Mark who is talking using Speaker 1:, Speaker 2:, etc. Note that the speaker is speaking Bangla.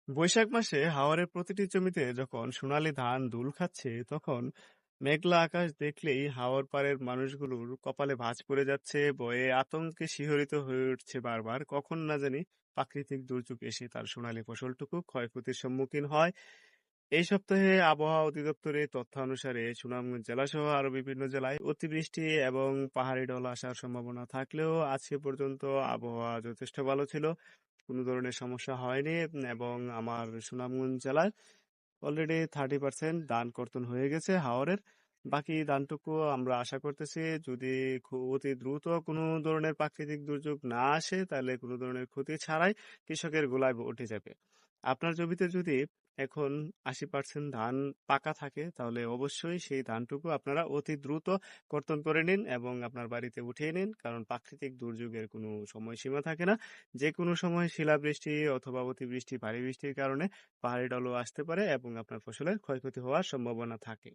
Speaker 1: বৈশাখ মাসে হাওরের প্রতিটি জমিতে যখন সোনালী ধান দুল খাচ্ছে, তখন মেঘলা আকাশ দেখলেই হাওর পাড়ের মানুষগুলোর কপালে ভাঁজ পড়ে যাচ্ছে, বয়ে আতঙ্কে শিহরিত হয়ে উঠছে বারবার, কখন না জানি প্রাকৃতিক দুর্যোগ এসে তার সোনালী ফসলটুকু ক্ষয়ক্ষতির সম্মুখীন হয়। এই সপ্তাহে আবহাওয়া অধিদপ্তরের তথ্য অনুসারে সুনামগঞ্জ জেলাসহ আরো বিভিন্ন জেলায় অতিবৃষ্টি এবং পাহাড়ি ঢল আসার সম্ভাবনা থাকলেও আজকে পর্যন্ত আবহাওয়া যথেষ্ট ভালো ছিল, কোনো ধরনের সমস্যা হয়নি। এবং আমার সুনামগঞ্জ জেলায় অলরেডি 30% ধান কর্তন হয়ে গেছে হাওরের। বাকি ধানটুকু আমরা আশা করতেছি, যদি খুব অতি দ্রুত কোনো ধরনের প্রাকৃতিক দুর্যোগ না আসে, তাহলে কোনো ধরনের ক্ষতি ছাড়াই কৃষকের গোলায় উঠে যাবে। আপনার জমিতে যদি এখন 80% ধান পাকা থাকে, তাহলে অবশ্যই সেই ধানটুকু আপনারা অতি দ্রুত কর্তন করে নিন এবং আপনার বাড়িতে উঠিয়ে নিন, কারণ প্রাকৃতিক দুর্যোগের কোনো সময়সীমা থাকে না। যে কোনো সময় শিলাবৃষ্টি অথবা অতিবৃষ্টি, ভারী বৃষ্টির কারণে পাহাড়ি ঢলও আসতে পারে এবং আপনার ফসলের ক্ষয়ক্ষতি হওয়ার সম্ভাবনা থাকে।